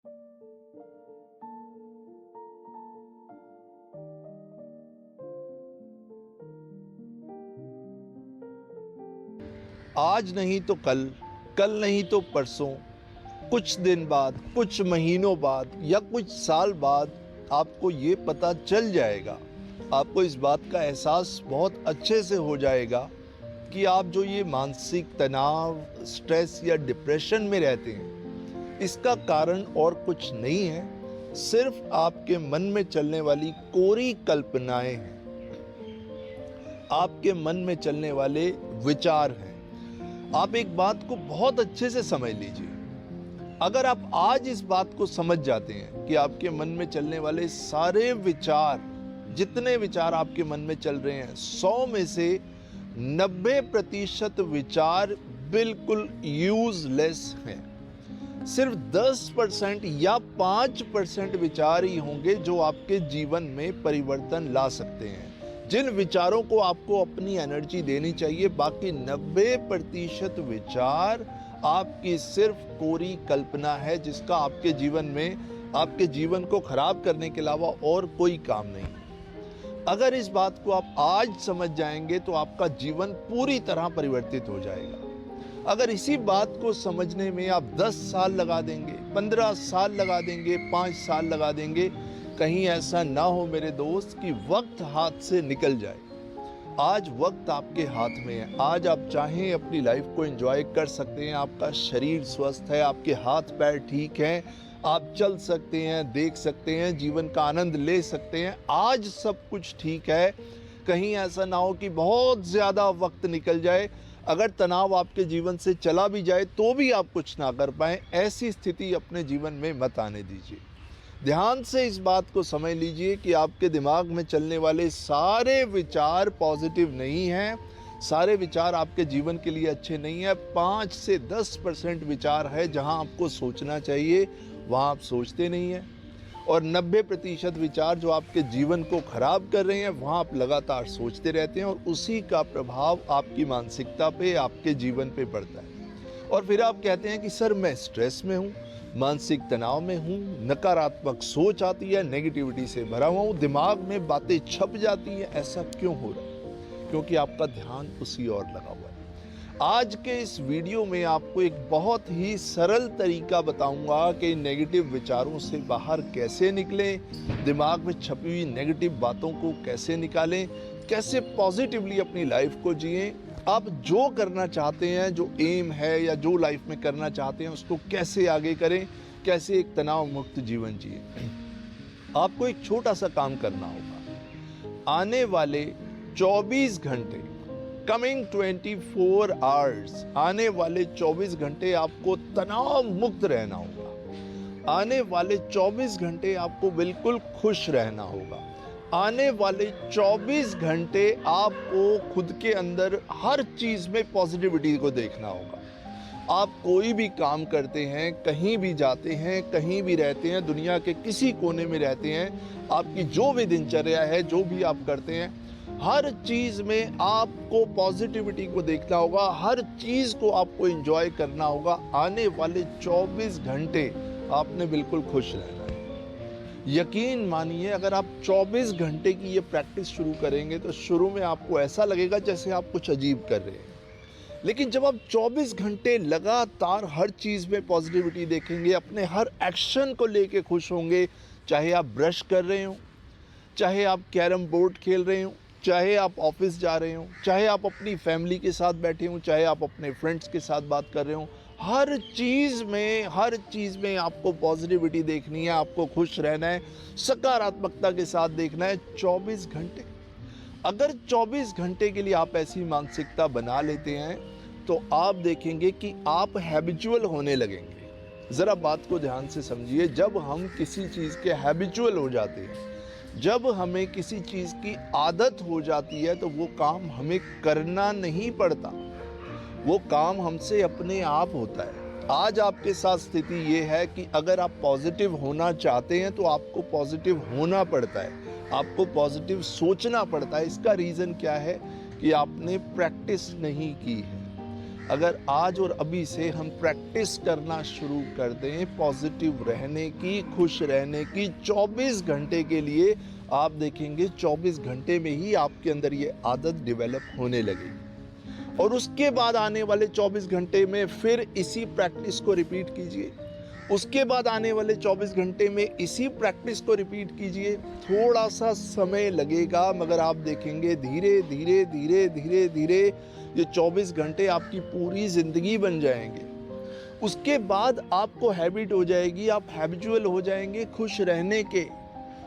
आज नहीं तो कल, कल नहीं तो परसों, कुछ दिन बाद, कुछ महीनों बाद या कुछ साल बाद आपको ये पता चल जाएगा, आपको इस बात का एहसास बहुत अच्छे से हो जाएगा कि आप जो ये मानसिक तनाव, स्ट्रेस या डिप्रेशन में रहते हैं, इसका कारण और कुछ नहीं है, सिर्फ आपके मन में चलने वाली कोरी कल्पनाएं हैं, आपके मन में चलने वाले विचार हैं। आप एक बात को बहुत अच्छे से समझ लीजिए। अगर आप आज इस बात को समझ जाते हैं कि आपके मन में चलने वाले सारे विचार, जितने विचार आपके मन में चल रहे हैं, 100 में से 90% विचार बिल्कुल यूजलेस हैं। सिर्फ 10% या 5% विचार ही होंगे जो आपके जीवन में परिवर्तन ला सकते हैं, जिन विचारों को आपको अपनी एनर्जी देनी चाहिए। बाकी 90% विचार आपकी सिर्फ कोरी कल्पना है, जिसका आपके जीवन में, आपके जीवन को खराब करने के अलावा और कोई काम नहीं। अगर इस बात को आप आज समझ जाएंगे तो आपका जीवन पूरी तरह परिवर्तित हो जाएगा। अगर इसी बात को समझने में आप 10 साल लगा देंगे, 15 साल लगा देंगे, 5 साल लगा देंगे, कहीं ऐसा ना हो मेरे दोस्त कि वक्त हाथ से निकल जाए। आज वक्त आपके हाथ में है। आज आप चाहें अपनी लाइफ को एंजॉय कर सकते हैं। आपका शरीर स्वस्थ है, आपके हाथ पैर ठीक हैं, आप चल सकते हैं, देख सकते हैं, जीवन का आनंद ले सकते हैं। आज सब कुछ ठीक है। कहीं ऐसा ना हो कि बहुत ज़्यादा वक्त निकल जाए, अगर तनाव आपके जीवन से चला भी जाए तो भी आप कुछ ना कर पाएं। ऐसी स्थिति अपने जीवन में मत आने दीजिए। ध्यान से इस बात को समझ लीजिए कि आपके दिमाग में चलने वाले सारे विचार पॉजिटिव नहीं हैं, सारे विचार आपके जीवन के लिए अच्छे नहीं हैं। 5 से 10% विचार है जहां आपको सोचना चाहिए, वहां आप सोचते नहीं हैं, और 90% विचार जो आपके जीवन को खराब कर रहे हैं वहां आप लगातार सोचते रहते हैं, और उसी का प्रभाव आपकी मानसिकता पे, आपके जीवन पे पड़ता है। और फिर आप कहते हैं कि सर मैं स्ट्रेस में हूँ, मानसिक तनाव में हूँ, नकारात्मक सोच आती है, नेगेटिविटी से भरा हुआ हूँ, दिमाग में बातें छप जाती हैं। ऐसा क्यों हो रहा है? क्योंकि आपका ध्यान उसी ओर लगा हुआ है। आज के इस वीडियो में आपको एक बहुत ही सरल तरीका बताऊंगा कि नेगेटिव विचारों से बाहर कैसे निकलें, दिमाग में छपी हुई नेगेटिव बातों को कैसे निकालें, कैसे पॉजिटिवली अपनी लाइफ को जिएं। आप जो करना चाहते हैं, जो एम है या जो लाइफ में करना चाहते हैं, उसको कैसे आगे करें, कैसे एक तनाव मुक्त जीवन जिए। आपको एक छोटा सा काम करना होगा। आने वाले 24 घंटे, कमिंग 24 आवर्स, आने वाले 24 घंटे आपको तनाव मुक्त रहना होगा। आने वाले 24 घंटे आपको बिल्कुल खुश रहना होगा। आने वाले 24 घंटे आपको खुद के अंदर हर चीज में पॉजिटिविटी को देखना होगा। आप कोई भी काम करते हैं, कहीं भी जाते हैं, कहीं भी रहते हैं, दुनिया के किसी कोने में रहते हैं, आपकी जो भी दिनचर्या है, जो भी आप करते हैं, हर चीज में आपको पॉजिटिविटी को देखना होगा, हर चीज को आपको एंजॉय करना होगा। आने वाले 24 घंटे आपने बिल्कुल खुश रहना है। यकीन मानिए, अगर आप 24 घंटे की ये प्रैक्टिस शुरू करेंगे तो शुरू में आपको ऐसा लगेगा जैसे आप कुछ अजीब कर रहे हैं, लेकिन जब आप 24 घंटे लगातार हर चीज़ में पॉजिटिविटी देखेंगे, अपने हर एक्शन को लेके खुश होंगे, चाहे आप ब्रश कर रहे हो, चाहे आप कैरम बोर्ड खेल रहे हो, चाहे आप ऑफिस जा रहे हो, चाहे आप अपनी फैमिली के साथ बैठे हो, चाहे आप अपने फ्रेंड्स के साथ बात कर रहे हो, हर चीज़ में आपको पॉजिटिविटी देखनी है, आपको खुश रहना है, सकारात्मकता के साथ देखना है 24 घंटे। अगर 24 घंटे के लिए आप ऐसी मानसिकता बना लेते हैं तो आप देखेंगे कि आप हैबिचुअल होने लगेंगे। ज़रा बात को ध्यान से समझिए। जब हम किसी चीज़ के हैबिचुअल हो जाते हैं, जब हमें किसी चीज़ की आदत हो जाती है, तो वो काम हमें करना नहीं पड़ता, वो काम हमसे अपने आप होता है। आज आपके साथ स्थिति ये है कि अगर आप पॉजिटिव होना चाहते हैं तो आपको पॉजिटिव होना पड़ता है, आपको पॉजिटिव सोचना पड़ता है। इसका रीज़न क्या है कि आपने प्रैक्टिस नहीं की है। अगर आज और अभी से हम प्रैक्टिस करना शुरू कर दें पॉजिटिव रहने की, खुश रहने की 24 घंटे के लिए, आप देखेंगे 24 घंटे में ही आपके अंदर ये आदत डेवलप होने लगेगी। और उसके बाद आने वाले 24 घंटे में फिर इसी प्रैक्टिस को रिपीट कीजिए। उसके बाद आने वाले 24 घंटे में इसी प्रैक्टिस को रिपीट कीजिए। थोड़ा सा समय लगेगा, मगर आप देखेंगे धीरे धीरे धीरे धीरे धीरे ये 24 घंटे आपकी पूरी जिंदगी बन जाएंगे। उसके बाद आपको हैबिट हो जाएगी, आप हैबिचुअल हो जाएंगे खुश रहने के,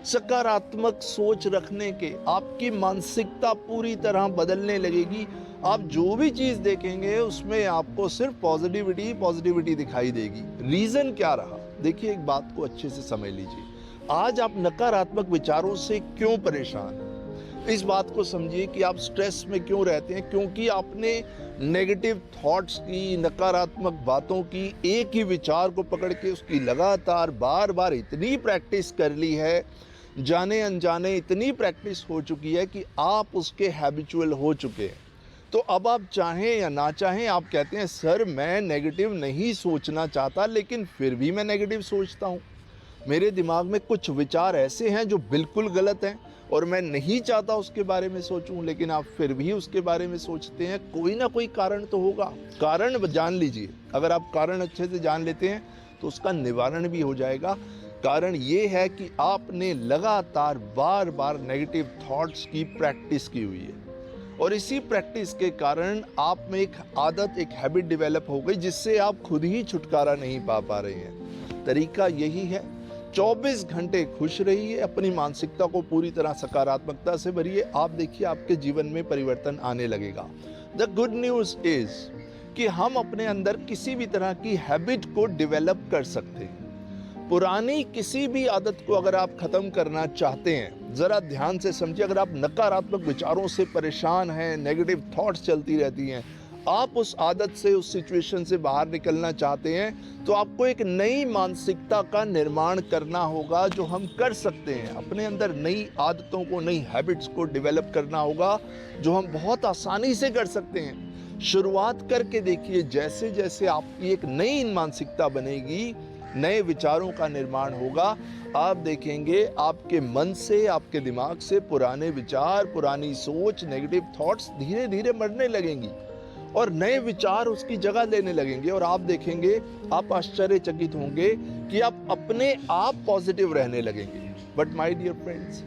सकारात्मक सोच रखने के। आपकी मानसिकता पूरी तरह बदलने लगेगी। आप जो भी चीज देखेंगे उसमें आपको सिर्फ पॉजिटिविटी दिखाई देगी। रीजन क्या रहा? देखिए, एक बात को अच्छे से समझ लीजिए। आज आप नकारात्मक विचारों से क्यों परेशान हैं? इस बात को समझिए कि आप स्ट्रेस में क्यों रहते हैं। क्योंकि आपने नेगेटिव थॉट्स की, नकारात्मक बातों की, एक ही विचार को पकड़ के उसकी लगातार बार बार इतनी प्रैक्टिस कर ली है, जाने अनजाने इतनी प्रैक्टिस हो चुकी है कि आप उसके हैबिचुअल हो चुके हैं। तो अब आप चाहें या ना चाहें, आप कहते हैं सर मैं नेगेटिव नहीं सोचना चाहता, लेकिन फिर भी मैं नेगेटिव सोचता हूँ। मेरे दिमाग में कुछ विचार ऐसे हैं जो बिल्कुल गलत हैं और मैं नहीं चाहता उसके बारे में सोचूं, लेकिन आप फिर भी उसके बारे में सोचते हैं। कोई ना कोई कारण तो होगा। कारण जान लीजिए। अगर आप कारण अच्छे से जान लेते हैं तो उसका निवारण भी हो जाएगा। कारण ये है कि आपने लगातार बार बार नेगेटिव थॉट्स की प्रैक्टिस की हुई है, और इसी प्रैक्टिस के कारण आप में एक आदत, एक हैबिट डेवलप हो गई जिससे आप खुद ही छुटकारा नहीं पा रहे हैं। तरीका यही है, 24 घंटे खुश रहिए, अपनी मानसिकता को पूरी तरह सकारात्मकता से भरिए। आप देखिए आपके जीवन में परिवर्तन आने लगेगा। द गुड न्यूज़ इज कि हम अपने अंदर किसी भी तरह की हैबिट को डेवलप कर सकते हैं। पुरानी किसी भी आदत को अगर आप खत्म करना चाहते हैं, जरा ध्यान से समझिए। अगर आप नकारात्मक विचारों से परेशान हैं, नेगेटिव थॉट्स चलती रहती हैं, आप उस आदत से, उस सिचुएशन से बाहर निकलना चाहते हैं, तो आपको एक नई मानसिकता का निर्माण करना होगा, जो हम कर सकते हैं। अपने अंदर नई आदतों को, नई हैबिट्स को डेवलप करना होगा, जो हम बहुत आसानी से कर सकते हैं। शुरुआत करके देखिए। जैसे जैसे आपकी एक नई मानसिकता बनेगी, नए विचारों का निर्माण होगा, आप देखेंगे आपके मन से, आपके दिमाग से पुराने विचार, पुरानी सोच, नेगेटिव थॉट्स धीरे धीरे मरने लगेंगी और नए विचार उसकी जगह लेने लगेंगे। और आप देखेंगे, आप आश्चर्यचकित होंगे कि आप अपने आप पॉजिटिव रहने लगेंगे। बट माय डियर फ्रेंड्स,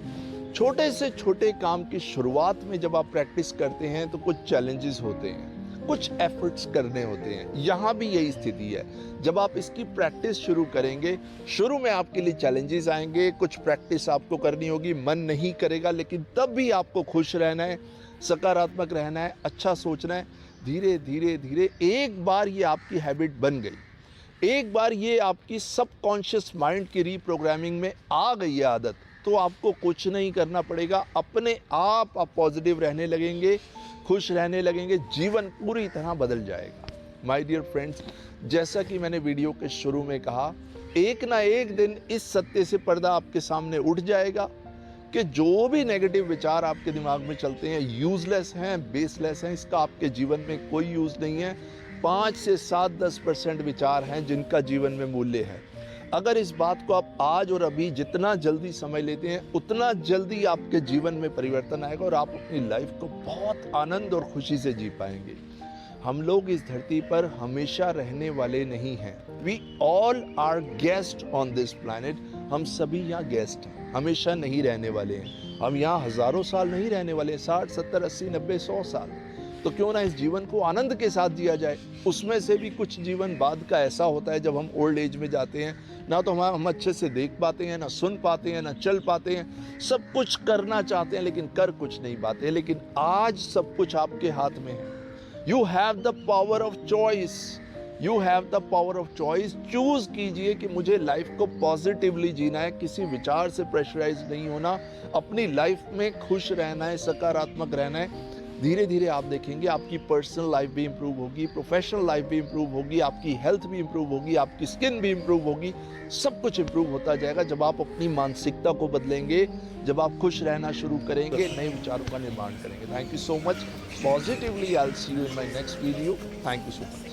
छोटे से छोटे काम की शुरुआत में जब आप प्रैक्टिस करते हैं तो कुछ चैलेंजेस होते हैं, कुछ एफर्ट्स करने होते हैं। यहाँ भी यही स्थिति है। जब आप इसकी प्रैक्टिस शुरू करेंगे, शुरू में आपके लिए चैलेंजेस आएंगे, कुछ प्रैक्टिस आपको करनी होगी, मन नहीं करेगा, लेकिन तब भी आपको खुश रहना है, सकारात्मक रहना है, अच्छा सोचना है। धीरे धीरे धीरे एक बार ये आपकी हैबिट बन गई, एक बार ये आपकी सबकॉन्शियस माइंड की रीप्रोग्रामिंग में आ गई है आदत, तो आपको कुछ नहीं करना पड़ेगा। अपने आप पॉजिटिव रहने लगेंगे, खुश रहने लगेंगे, जीवन पूरी तरह बदल जाएगा। माय डियर फ्रेंड्स, जैसा कि मैंने वीडियो के शुरू में कहा, एक ना एक दिन इस सत्य से पर्दा आपके सामने उठ जाएगा कि जो भी नेगेटिव विचार आपके दिमाग में चलते हैं यूजलेस हैं, बेसलेस हैं, इसका आपके जीवन में कोई यूज नहीं है। 5 से 7-10% विचार हैं जिनका जीवन में मूल्य है। अगर इस बात को आप आज और अभी जितना जल्दी समझ लेते हैं, उतना जल्दी आपके जीवन में परिवर्तन आएगा और आप अपनी लाइफ को बहुत आनंद और खुशी से जी पाएंगे। हम लोग इस धरती पर हमेशा रहने वाले नहीं हैं। We all are guest on this planet. हम सभी यहाँ गेस्ट हैं, हमेशा नहीं रहने वाले हैं। हम यहाँ हजारों साल नहीं रहने वाले, 60, 70, 80, 90, 100 साल। तो क्यों ना इस जीवन को आनंद के साथ जिया जाए। उसमें से भी कुछ जीवन बाद का ऐसा होता है जब हम ओल्ड एज में जाते हैं, ना तो हम अच्छे से देख पाते हैं, ना सुन पाते हैं, ना चल पाते हैं। सब कुछ करना चाहते हैं लेकिन कर कुछ नहीं पाते। लेकिन आज सब कुछ आपके हाथ में है। You have the power of choice. You have the power of choice. Choose कीजिए कि मुझे लाइफ को पॉजिटिवली जीना है, किसी विचार से प्रेशराइज नहीं होना, अपनी लाइफ में खुश रहना है, सकारात्मक रहना है। धीरे धीरे आप देखेंगे आपकी पर्सनल लाइफ भी इम्प्रूव होगी, प्रोफेशनल लाइफ भी इम्प्रूव होगी, आपकी हेल्थ भी इम्प्रूव होगी, आपकी स्किन भी इम्प्रूव होगी, सब कुछ इम्प्रूव होता जाएगा जब आप अपनी मानसिकता को बदलेंगे, जब आप खुश रहना शुरू करेंगे, नए विचारों का निर्माण करेंगे। Thank you so much. Positively I will see you in my next video. Thank you so much.